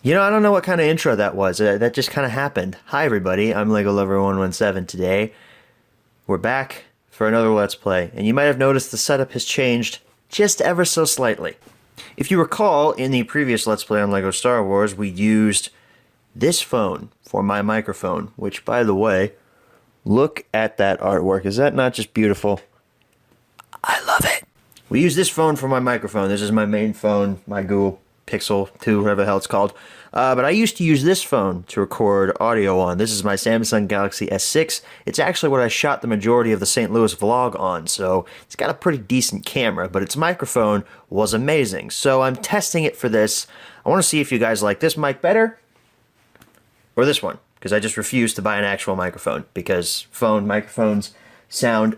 You know, I don't know what kind of intro that was. That just kind of happened. Hi everybody, I'm Lego Lover 117 today. We're back for another Let's Play, and you might have noticed the setup has changed just ever so slightly. If you recall, in the previous Let's Play on Lego Star Wars, we used this phone for my microphone, which, by the way, look at that artwork. Is that not just beautiful? I love it. We use this phone for my microphone. This is my main phone, my Google Pixel 2, whatever the hell it's called. But I used to use this phone to record audio on. This is my Samsung Galaxy S6. It's actually what I shot the majority of the St. Louis vlog on, so it's got a pretty decent camera, but its microphone was amazing. So I'm testing it for this. I want to see if you guys like this mic better or this one, because I just refuse to buy an actual microphone, because phone microphones sound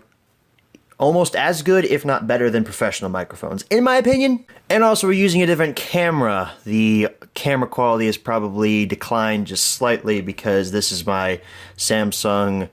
almost as good, if not better, than professional microphones, in my opinion. And also, we're using a different camera. The camera quality has probably declined just slightly because this is my Samsung.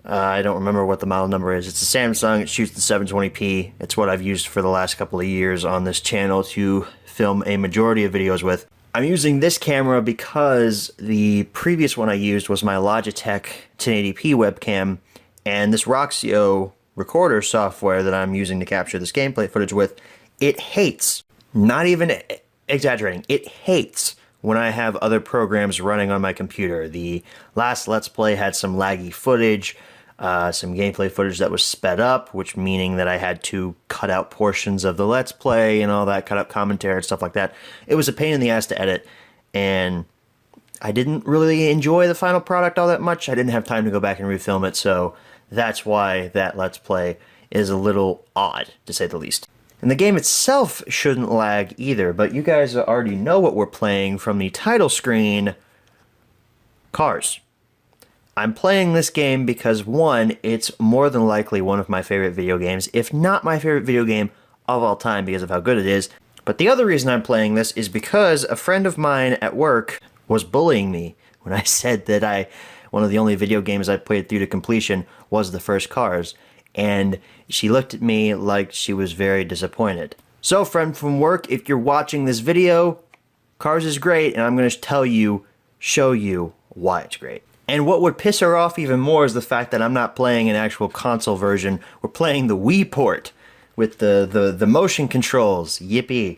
I don't remember what the model number is. It's a Samsung. It shoots the 720p. It's what I've used for the last couple of years on this channel to film a majority of videos with. I'm using this camera because the previous one I used was my Logitech 1080p webcam, and this Roxio recorder software that I'm using to capture this gameplay footage with, it hates, not even exaggerating, it hates when I have other programs running on my computer. The last Let's Play had some laggy footage, some gameplay footage that was sped up, which meaning that I had to cut out portions of the Let's Play and all that, cut out commentary and stuff like that. It was a pain in the ass to edit, and I didn't really enjoy the final product all that much. I didn't have time to go back and refilm it, so that's why that Let's Play is a little odd, to say the least. And the game itself shouldn't lag either, but you guys already know what we're playing from the title screen. Cars. I'm playing this game because, one, it's more than likely one of my favorite video games, if not my favorite video game of all time because of how good it is. But the other reason I'm playing this is because a friend of mine at work was bullying me when I said that one of the only video games I played through to completion was the first Cars, and she looked at me like she was very disappointed. So, friend from work, if you're watching this video, Cars is great, and I'm going to show you why it's great. And what would piss her off even more is the fact that I'm not playing an actual console version. We're playing the Wii port with the motion controls. Yippee.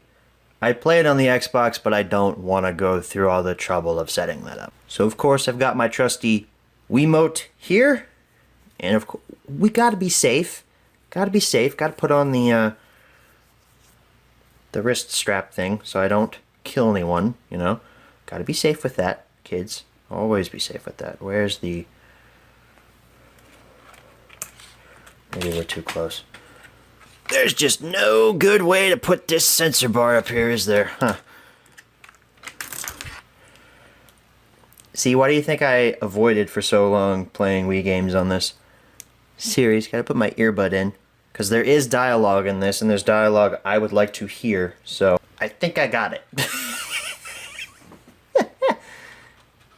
I play it on the Xbox, but I don't want to go through all the trouble of setting that up. So, of course, I've got my trusty Wiimote here. And, of course, we got to be safe. Got to be safe. Got to put on the wrist strap thing so I don't kill anyone, you know. Got to be safe with that, kids. Always be safe with that. Where's the... Maybe we're too close. There's just no good way to put this sensor bar up here, is there? Huh. See, why do you think I avoided for so long playing Wii games on this series? Gotta put my earbud in. Because there is dialogue in this, and there's dialogue I would like to hear, so I think I got it.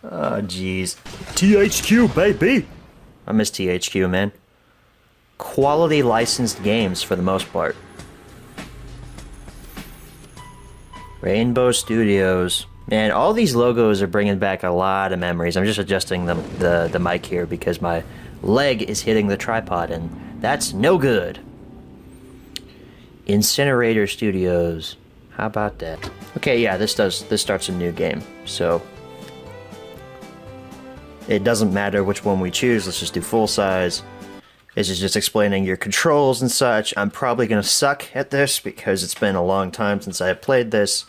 Oh, jeez. THQ, baby! I miss THQ, man. Quality licensed games for the most part. Rainbow Studios. Man, all these logos are bringing back a lot of memories. I'm just adjusting the mic here because my leg is hitting the tripod, and that's no good. Incinerator Studios. How about that? Okay, yeah, this starts a new game, so it doesn't matter which one we choose. Let's just do full size. This is just explaining your controls and such. I'm probably going to suck at this because it's been a long time since I have played this.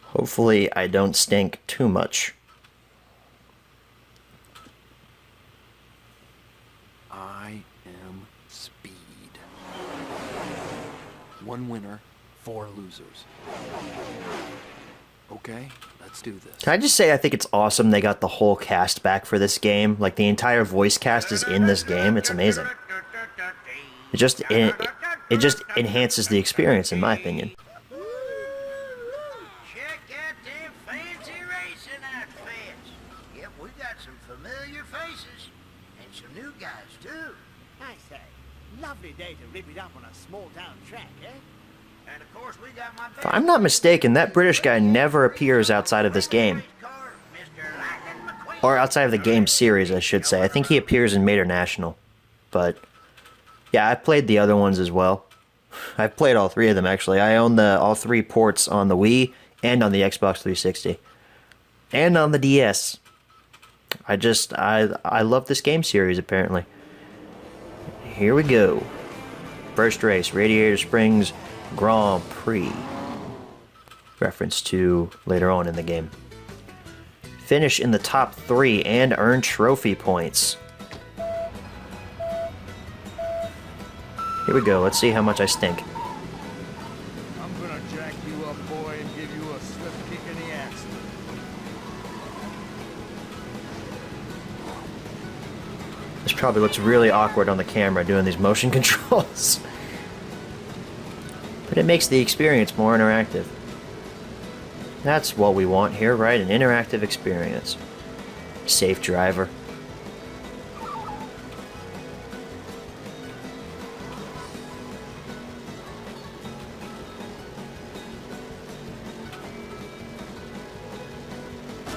Hopefully I don't stink too much. I am speed. One winner, 4 losers. Okay, let's do this. Can I just say I think it's awesome they got the whole cast back for this game. Like, the entire voice cast is in this game. It's amazing. It just enhances the experience, in my opinion. Check out them fancy racing outfits. Yep, we got some familiar faces and some new guys too. I say, lovely day to rip it up on a small town track, eh? And of course, we got my If I'm not mistaken, that British guy never appears outside of this game. car, Mr. Lightning McQueen. Or outside of the game series, I should say. I think he appears in Mater National. But, yeah, I played the other ones as well. I've played all three of them, actually. I own all three ports on the Wii and on the Xbox 360. And on the DS. I love this game series, apparently. Here we go. First race, Radiator Springs Grand Prix. Reference to later on in the game. Finish in the top 3 and earn trophy points. Here we go, let's see how much I stink. I'm gonna jack you up, boy, and give you a swift kick in the ass. This probably looks really awkward on the camera doing these motion controls. But it makes the experience more interactive. That's what we want here, right? An interactive experience. Safe driver.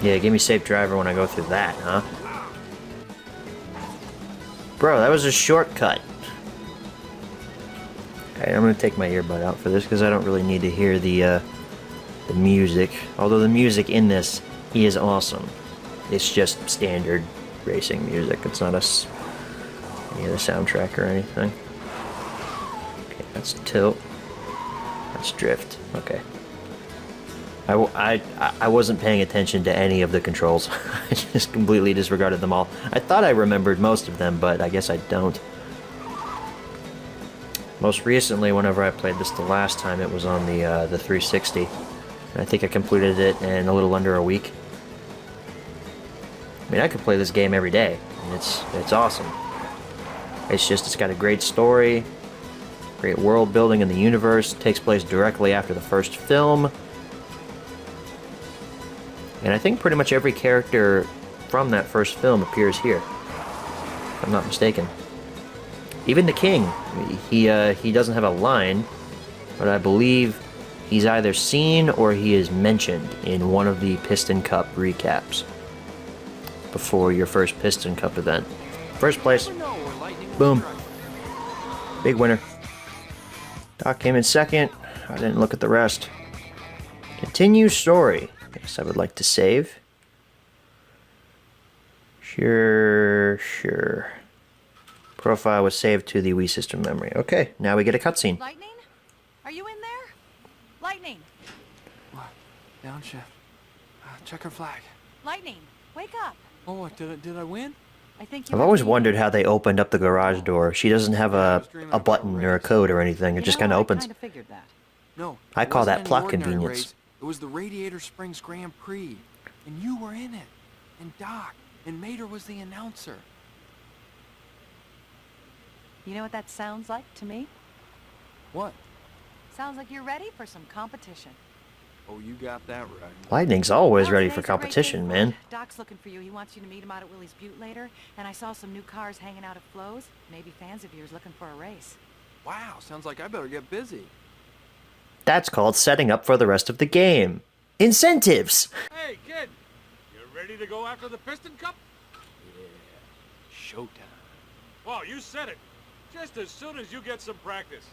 Yeah, give me safe driver when I go through that, huh? Bro, that was a shortcut. Okay, I'm gonna take my earbud out for this because I don't really need to hear the music. Although the music in this is awesome. It's just standard racing music. It's not any other soundtrack or anything. Okay, that's tilt. That's drift. Okay. I wasn't paying attention to any of the controls. I just completely disregarded them all. I thought I remembered most of them, but I guess I don't. Most recently, whenever I played this the last time, it was on the 360. And I think I completed it in a little under a week. I mean, I could play this game every day, and it's awesome. It's got a great story, great world building in the universe. It takes place directly after the first film. And I think pretty much every character from that first film appears here, if I'm not mistaken. Even the king, he doesn't have a line, but I believe he's either seen or he is mentioned in one of the Piston Cup recaps before your first Piston Cup event. First place, boom, big winner. Doc came in second. I didn't look at the rest. Continue story. Yes, I would like to save. Sure. Profile was saved to the Wii system memory. Okay, now we get a cutscene. Lightning? Are you in there? Lightning! What? Downshift. Check her flag. Lightning! Wake up! Oh, what, did I win? I think you I've might always be- wondered how they opened up the garage door. She doesn't have a button or a code or anything. It You just know, kind of I opens. kinda figured that. No. I it call wasn't that any plot ordinary convenience. race. It was the Radiator Springs Grand Prix. And you were in it. And Doc. And Mater was the announcer. You know what that sounds like to me? What? Sounds like you're ready for some competition. Oh, you got that right. Lightning's always Well, ready today's for a great day competition, for man. it. Doc's looking for you. He wants you to meet him out at Willie's Butte later. And I saw some new cars hanging out at Flo's. Maybe fans of yours looking for a race. Wow, sounds like I better get busy. That's called setting up for the rest of the game. Incentives! Hey, kid! You ready to go after the Piston Cup? Yeah. Showtime. Well, you said it. Just as soon as you get some practice.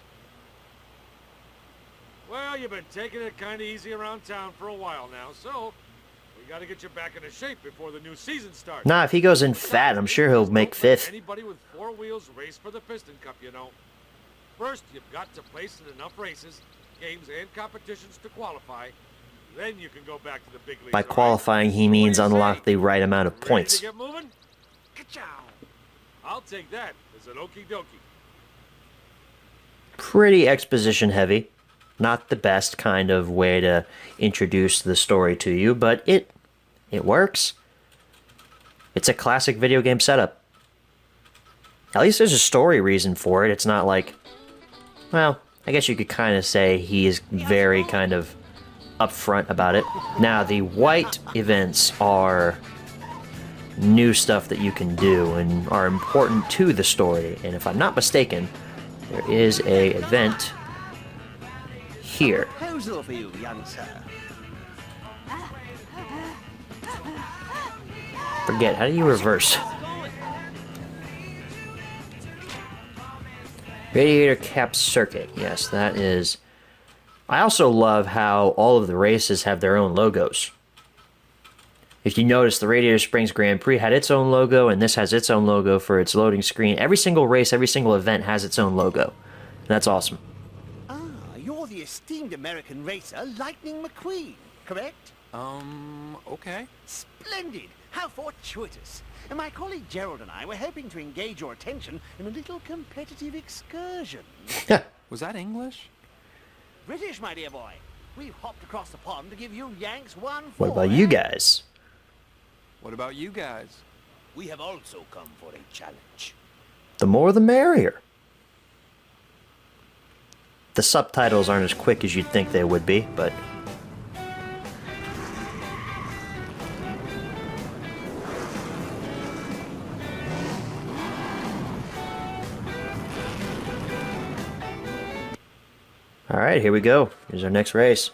Well, you've been taking it kind of easy around town for a while now, so we got to get you back into shape before the new season starts. Nah, if he goes in fat, I'm sure he'll make Don't let 5th. Anybody with 4 wheels race for the Piston Cup, you know. First, you've got to place in enough races, games, and competitions to qualify. Then you can go back to the big leagues. By all right? qualifying, he means What do you unlock say? the right amount of Ready points. to get moving? Ka-chow. I'll take that as an okie dokie. Pretty exposition heavy. Not the best kind of way to introduce the story to you, but it works. It's a classic video game setup. At least there's a story reason for it. It's not like, well, I guess you could kind of say he is very kind of upfront about it. Now, the white events are new stuff that you can do and are important to the story. And if I'm not mistaken, there is a event here. Proposal for you, young sir. Forget, how do you reverse? Radiator cap circuit. Yes, that is... I also love how all of the races have their own logos. If you notice, the Radiator Springs Grand Prix had its own logo, and this has its own logo for its loading screen. Every single race, every single event has its own logo. That's awesome. Ah, you're the esteemed American racer, Lightning McQueen, correct? Okay. Splendid! How fortuitous! And my colleague Gerald and I were hoping to engage your attention in a little competitive excursion. Was that English? British, my dear boy. We've hopped across the pond to give you Yanks one for. What about you guys? What about you guys? We have also come for a challenge. The more the merrier. The subtitles aren't as quick as you'd think they would be, but... Alright, here we go. Here's our next race.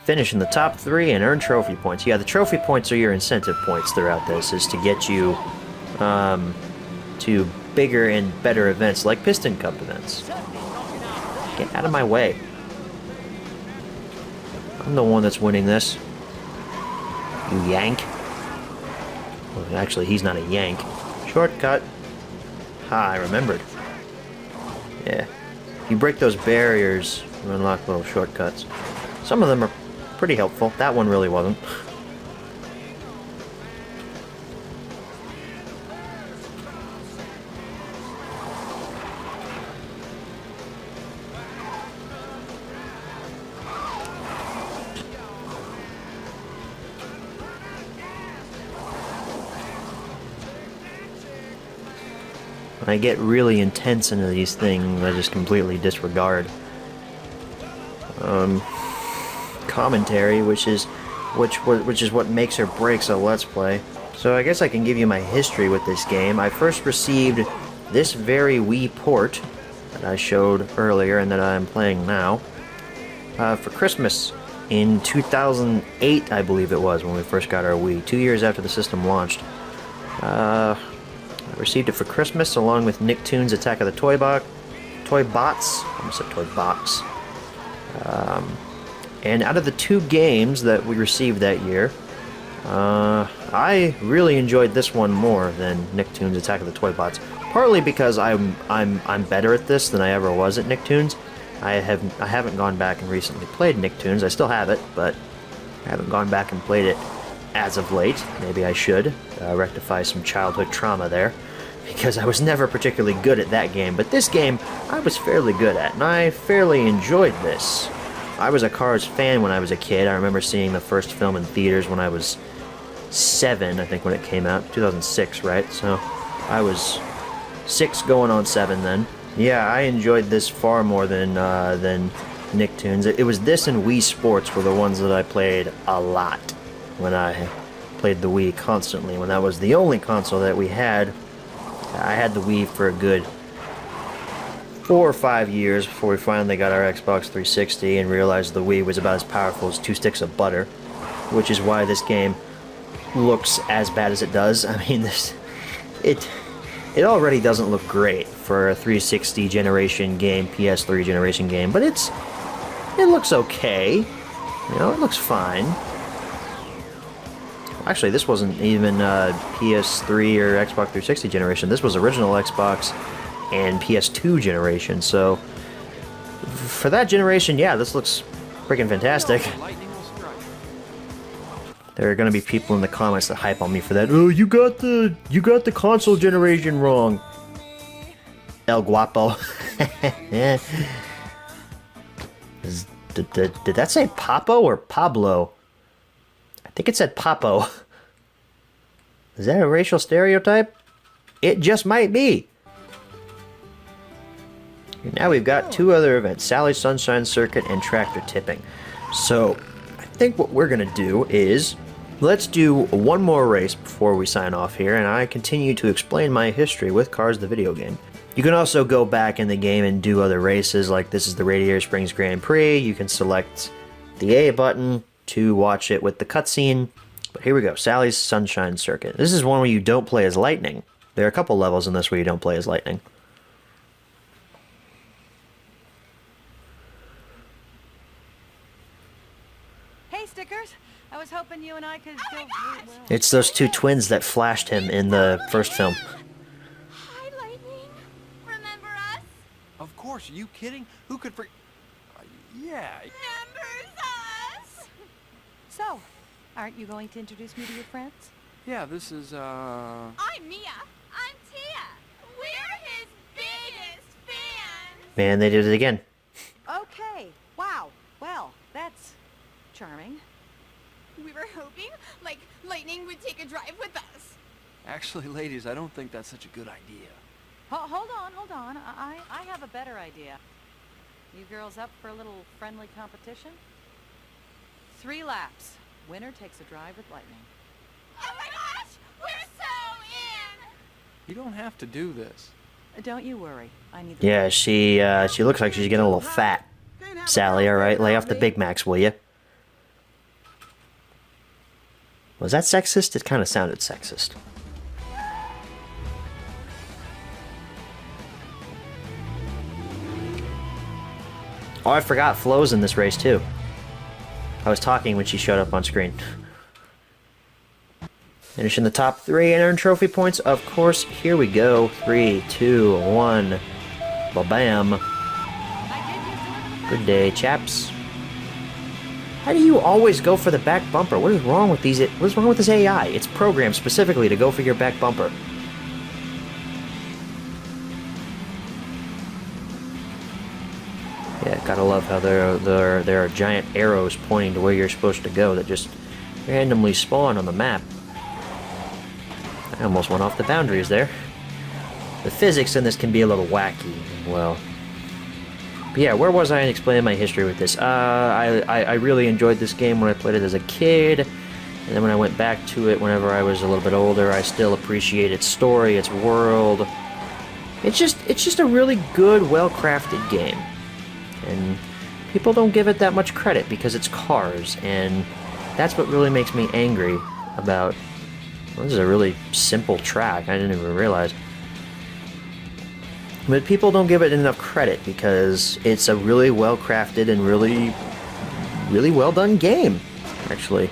Finish in the top 3 and earn trophy points. Yeah, the trophy points are your incentive points throughout this, is to get you to bigger and better events like Piston Cup events. Get out of my way. I'm the one that's winning this. You yank. Well, actually, he's not a yank. Shortcut. Ha, I remembered. Yeah. If you break those barriers, you unlock little shortcuts. Some of them are pretty helpful. That one really wasn't. When I get really intense into these things, I just completely disregard commentary, which is what makes or breaks a Let's Play. So I guess I can give you my history with this game. I first received this very Wii port that I showed earlier and that I'm playing now for Christmas in 2008, I believe it was, when we first got our Wii, 2 years after the system launched. I received it for Christmas along with Nicktoons Attack of the Toy Bots. I almost said Toy Box. And out of the 2 games that we received that year, I really enjoyed this one more than Nicktoons Attack of the Toy Bots. Partly because I'm better at this than I ever was at Nicktoons. I haven't gone back and recently played Nicktoons. I still have it, but I haven't gone back and played it as of late. Maybe I should rectify some childhood trauma there, because I was never particularly good at that game. But this game, I was fairly good at, and I fairly enjoyed this. I was a Cars fan when I was a kid. I remember seeing the first film in theaters when I was 7, I think, when it came out. 2006, right? So I was 6 going on 7 then. Yeah, I enjoyed this far more than Nicktoons. It was this and Wii Sports were the ones that I played a lot when I played the Wii constantly, when that was the only console that we had. I had the Wii for a good 4 or 5 years before we finally got our Xbox 360 and realized the Wii was about as powerful as 2 sticks of butter, which is why this game looks as bad as it does. I mean, it already doesn't look great for a 360 generation game, PS3 generation game, but it looks okay. You know, it looks fine. Actually, this wasn't even PS3 or Xbox 360 generation. This was original Xbox and PS2 generation. So for that generation, yeah, this looks freaking fantastic. Lightning will strike. There are going to be people in the comments that hype on me for that. Oh, you got the console generation wrong. El Guapo. Did that say Papo or Pablo? I think it said Papo. Is that a racial stereotype? It just might be. Now we've got 2 other events, Sally's Sunshine Circuit and Tractor Tipping. So I think what we're going to do is, let's do one more race before we sign off here, and I continue to explain my history with Cars the video game. You can also go back in the game and do other races, like this is the Radiator Springs Grand Prix. You can select the A button to watch it with the cutscene. But here we go, Sally's Sunshine Circuit. This is one where you don't play as Lightning. There are a couple levels in this where you don't play as Lightning. Hey, Stickers. I was hoping you and I could go... Well. It's those two twins that flashed him in the first film. Hi, Lightning. Remember us? Of course, are you kidding? Who could yeah. Remembers us? So, aren't you going to introduce me to your friends? Yeah, this is, I'm Mia. I'm Tia. We're his biggest fans. Man, they did it again. Okay. Wow. Well, that's charming. We were hoping, like, Lightning would take a drive with us. Actually, ladies, I don't think that's such a good idea. Hold on. I have a better idea. You girls up for a little friendly competition? 3 laps. Winner takes a drive with Lightning. Oh my gosh! We're so in! You don't have to do this. Don't you worry. I need the... Yeah, she looks like she's getting a little fat. Sally, alright? Lay off the Big Macs, will you? Was that sexist? It kind of sounded sexist. Oh, I forgot Flo's in this race, too. I was talking when she showed up on screen. Finish in the top 3 and earn trophy points. Of course, here we go. 3, 2, 1. Ba-bam. Good day, chaps. How do you always go for the back bumper? What is wrong with these? What is wrong with this AI? It's programmed specifically to go for your back bumper. Yeah, gotta love how there are giant arrows pointing to where you're supposed to go that just randomly spawn on the map. I almost went off the boundaries there. The physics in this can be a little wacky, well. But yeah, where was I in explaining my history with this? I really enjoyed this game when I played it as a kid, and then when I went back to it whenever I was a little bit older, I still appreciate its story, its world. It's just a really good, well-crafted game. And people don't give it that much credit because it's Cars, and that's what really makes me angry about... Well, this is a really simple track, I didn't even realize. But people don't give it enough credit because it's a really well-crafted and really well-done game, actually.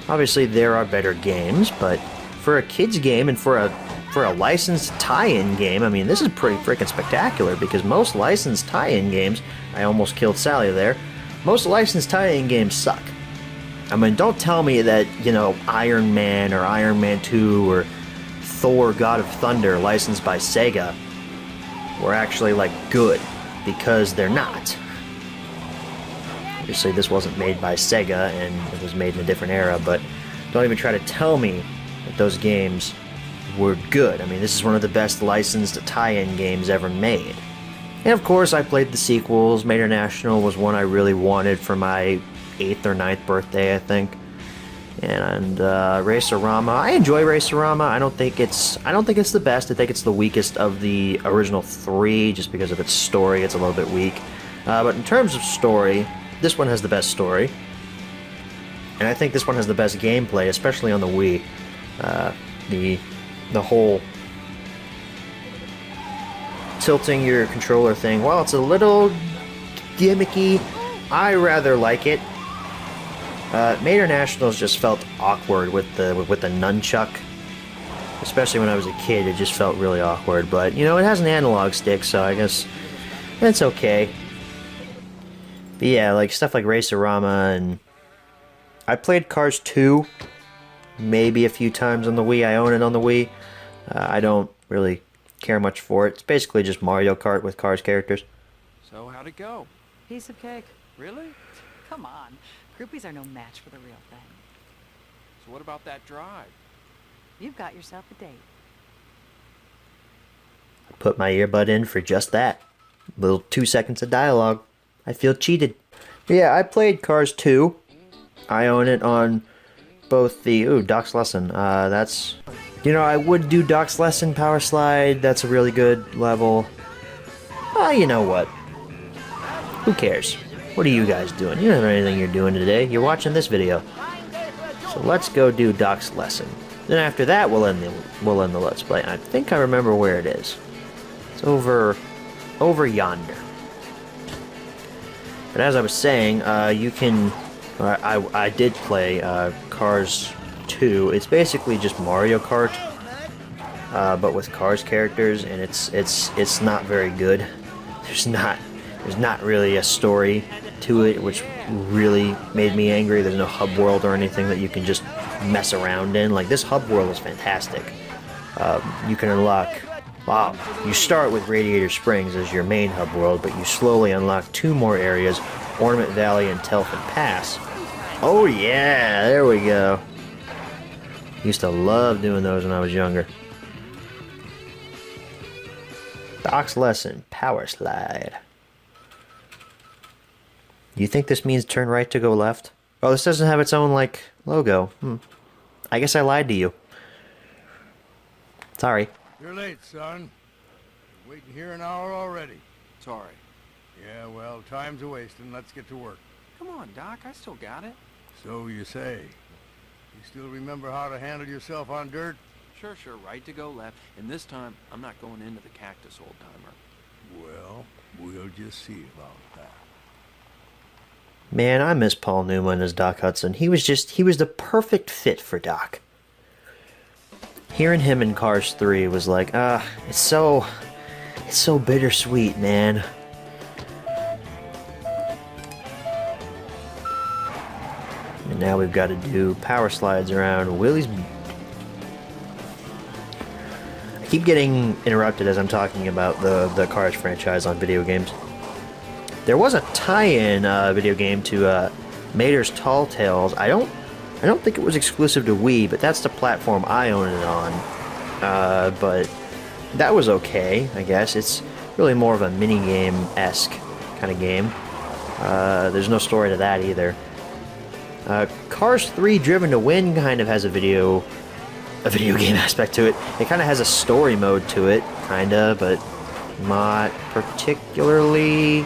Obviously, there are better games, but for a kid's game and for a licensed tie-in game, I mean, this is pretty freaking spectacular because most licensed tie-in games, I almost killed Sally there, most licensed tie-in games suck. I mean, don't tell me that, you know, Iron Man or Iron Man 2 or Thor God of Thunder licensed by Sega were actually, like, good, because they're not. Obviously, this wasn't made by Sega, and it was made in a different era, but don't even try to tell me that those games were good. I mean, this is one of the best licensed tie-in games ever made. And of course, I played the sequels. Mater National was one I really wanted for my 8th or 9th birthday, I think. And Racerama, I enjoy Racerama. I don't think it's the best. I think it's the weakest of the original 3, just because of its story. It's a little bit weak. But in terms of story, this one has the best story. And I think this one has the best gameplay, especially on the Wii. The whole tilting your controller thing, while it's a little gimmicky, I rather like it. Mater Nationals just felt awkward with the nunchuck, especially when I was a kid. It just felt really awkward. But you know, it has an analog stick, so I guess that's okay. But yeah, like stuff like Racerama, and I played Cars 2 maybe a few times on the Wii. I own it on the Wii. I don't really care much for it. It's basically just Mario Kart with Cars characters. So, how'd it go? Piece of cake. Really? Come on. Groupies are no match for the real thing. So what about that drive? You've got yourself a date. I put my earbud in for just that. Little 2 seconds of dialogue. I feel cheated. But yeah, I played Cars 2. I own it on both the... Ooh, Doc's Lesson. You know, I would do Doc's Lesson Power Slide. That's a really good level. You know what? Who cares? What are you guys doing? You don't know anything you're doing today. You're watching this video. So let's go do Doc's Lesson. Then after that, we'll end the Let's Play. I think I remember where it is. It's over yonder. But as I was saying, you can... I did play Cars 2. It's basically just Mario Kart, but with Cars characters, and it's not very good. There's not really a story to it, which really made me angry. There's no hub world or anything that you can just mess around in. Like, this hub world is fantastic. You can unlock... Wow, you start with Radiator Springs as your main hub world, but you slowly unlock 2 more areas, Ornament Valley and Telford Pass. Oh yeah, there we go. Used to love doing those when I was younger. Doc's Lesson, Power Slide. You think this means turn right to go left? Oh, this doesn't have its own, like, logo. I guess I lied to you. Sorry. You're late, son. Been waiting here an hour already. Sorry. Yeah, well, time's a wasting. Let's get to work. Come on, Doc. I still got it. So you say. You still remember how to handle yourself on dirt? Sure. Right to go left. And this time, I'm not going into the cactus, old-timer. Well, we'll just see about that. Man, I miss Paul Newman as Doc Hudson. He was the perfect fit for Doc. Hearing him in Cars 3 was like, it's so bittersweet, man. And now we've got to do power slides around Willie's... I keep getting interrupted as I'm talking about the Cars franchise on video games. There was a tie-in video game to Mater's Tall Tales. I don't think it was exclusive to Wii, but that's the platform I own it on. But that was okay, I guess. It's really more of a mini-game-esque kind of game. There's no story to that either. Cars 3 Driven to Win kind of has a video game aspect to it. It kind of has a story mode to it, kinda, but not particularly.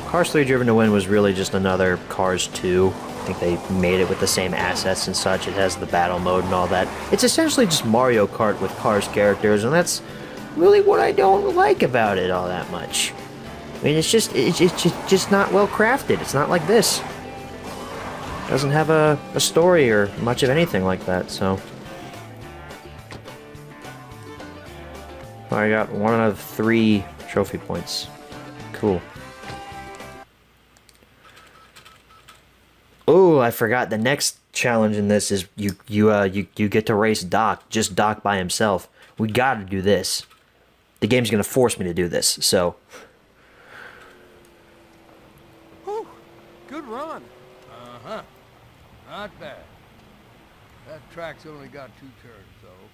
Cars 3 Driven to Win was really just another Cars 2. I think they made it with the same assets and such. It has the battle mode and all that. It's essentially just Mario Kart with Cars characters, and that's really what I don't like about it all that much. I mean, it's just not well crafted. It's not like this. It doesn't have a story or much of anything like that, so. I got 1 out of 3 trophy points. Cool. Oh, I forgot. The next challenge in this is you get to race Doc, just Doc by himself. We got to do this. The game's gonna force me to do this. So. Whew. Good run. Uh-huh. Not bad. That track's only got 2 turns, though.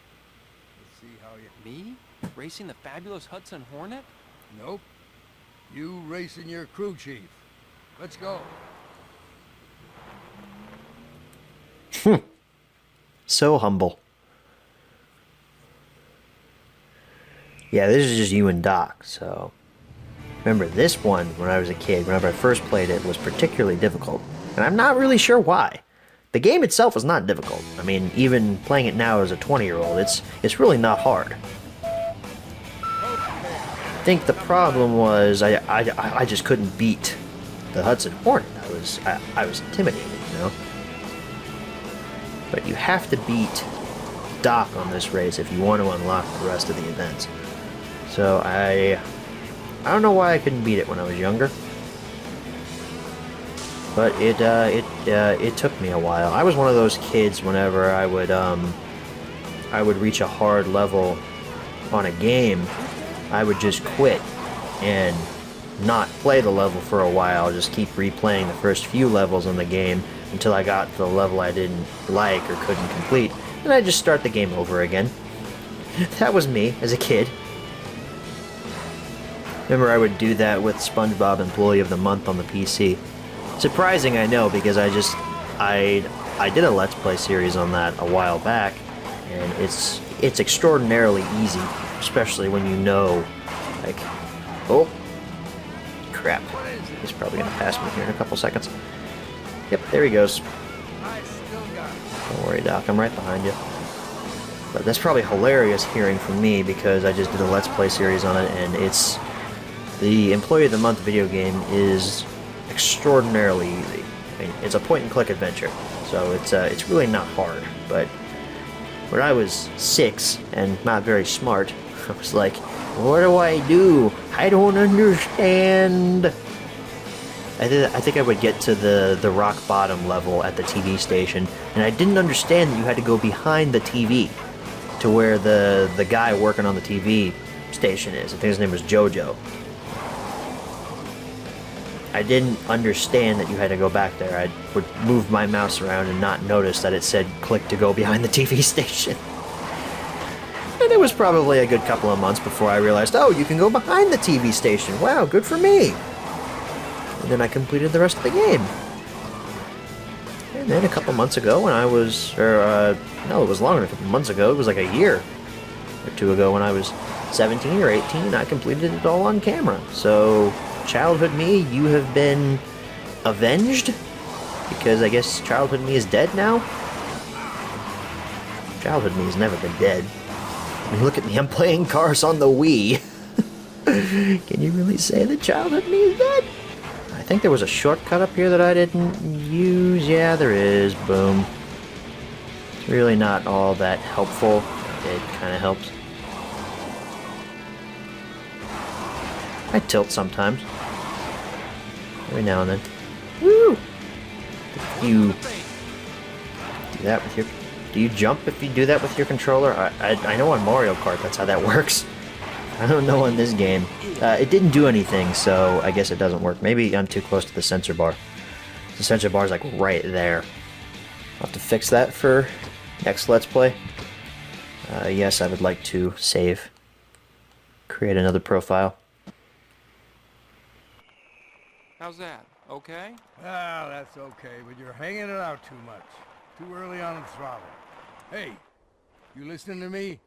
Let's see how you... Me? Racing the fabulous Hudson Hornet? Nope. You racing your crew chief. Let's go. So humble. Yeah, this is just you and Doc, so... Remember, this one, when I was a kid, whenever I first played it, was particularly difficult. And I'm not really sure why. The game itself is not difficult. I mean, even playing it now as a 20-year-old, it's really not hard. I think the problem was I just couldn't beat the Hudson Hornet. I was intimidated, you know? But you have to beat Doc on this race if you want to unlock the rest of the events. So I don't know why I couldn't beat it when I was younger. But it took me a while. I was one of those kids whenever I would reach a hard level on a game, I would just quit and not play the level for a while, just keep replaying the first few levels in the game until I got to the level I didn't like or couldn't complete, and I'd just start the game over again. That was me as a kid. Remember, I would do that with SpongeBob Employee of the Month on the PC. Surprising, I know, because I did a Let's Play series on that a while back, and it's extraordinarily easy, especially when you know, like, oh, crap, he's probably gonna pass me here in a couple seconds. Yep, there he goes. I still got it. Don't worry, Doc, I'm right behind you. But that's probably hilarious hearing from me because I just did a Let's Play series on it, and it's the Employee of the Month video game is extraordinarily easy. I mean, it's a point-and-click adventure, so it's really not hard. But when I was 6 and not very smart, I was like, what do? I don't understand. I think I would get to the rock bottom level at the TV station, and I didn't understand that you had to go behind the TV to where the guy working on the TV station is. I think his name was Jojo. I didn't understand that you had to go back there. I would move my mouse around and not notice that it said click to go behind the TV station. And it was probably a good couple of months before I realized, oh, you can go behind the TV station. Wow, good for me. And then I completed the rest of the game. And then a couple months ago when I was, no, it was longer than a couple months ago. It was like a year or two ago when I was 17 or 18. I completed it all on camera. So, childhood me, you have been avenged? Because I guess childhood me is dead now? Childhood me has never been dead. I mean, look at me, I'm playing cars on the Wii. Can you really say that childhood me is dead? I think there was a shortcut up here that I didn't use. Yeah, there is. Boom. It's really not all that helpful. It kind of helps. I tilt sometimes. Every now and then. Woo! You do that with your... Do you jump if you do that with your controller? I know on Mario Kart that's how that works. I don't know in this game. It didn't do anything, so I guess it doesn't work. Maybe I'm too close to the sensor bar. The sensor bar is like right there. I'll have to fix that for next Let's Play. Yes, I would like to save. Create another profile. How's that? Okay? Well, that's okay, but you're hanging it out too much. Too early on the throttle. Hey, you listening to me?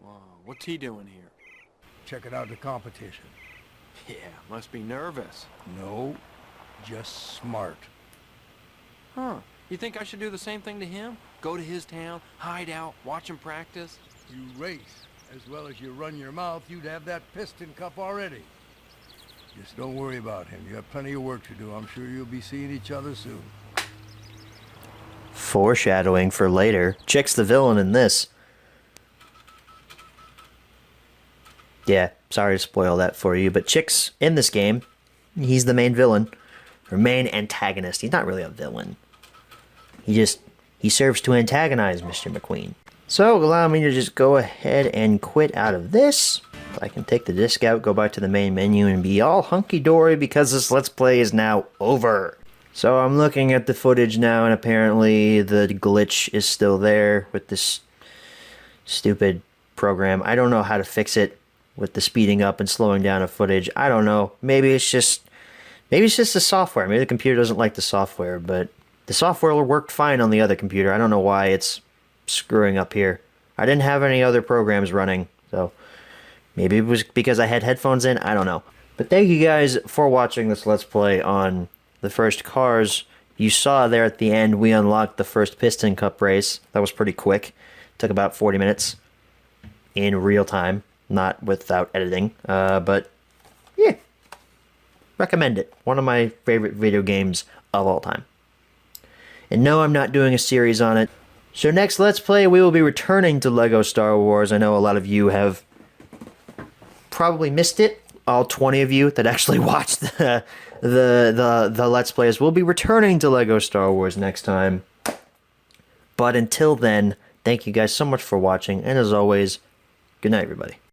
Whoa, what's he doing here? Checking out the competition. Yeah, must be nervous. No, just smart. Huh. You think I should do the same thing to him? Go to his town, hide out, watch him practice? You race, as well as you run your mouth, you'd have that piston cup already. Just don't worry about him. You have plenty of work to do. I'm sure you'll be seeing each other soon. Foreshadowing for later. Chick's the villain in this. Yeah, sorry to spoil that for you, but Chick's in this game. He's the main villain. Or main antagonist. He's not really a villain. He serves to antagonize Mr. McQueen. So, allow me to just go ahead and quit out of this. I can take the disc out, go back to the main menu, and be all hunky-dory because this Let's Play is now over. So I'm looking at the footage now, and apparently the glitch is still there with this stupid program. I don't know how to fix it with the speeding up and slowing down of footage. I don't know. Maybe it's just the software. Maybe the computer doesn't like the software, but the software worked fine on the other computer. I don't know why it's screwing up here. I didn't have any other programs running, so maybe it was because I had headphones in. I don't know. But thank you guys for watching this Let's Play on the first cars. You saw there at the end we unlocked the first Piston Cup race. That was pretty quick. Took about 40 minutes in real time, not without editing. But yeah, recommend it. One of my favorite video games of all time. And no, I'm not doing a series on it. So next Let's Play, we will be returning to LEGO Star Wars. I know a lot of you have probably missed it. All 20 of you that actually watched the Let's Plays will be returning to LEGO Star Wars next time. But until then, thank you guys so much for watching, and as always, good night, everybody.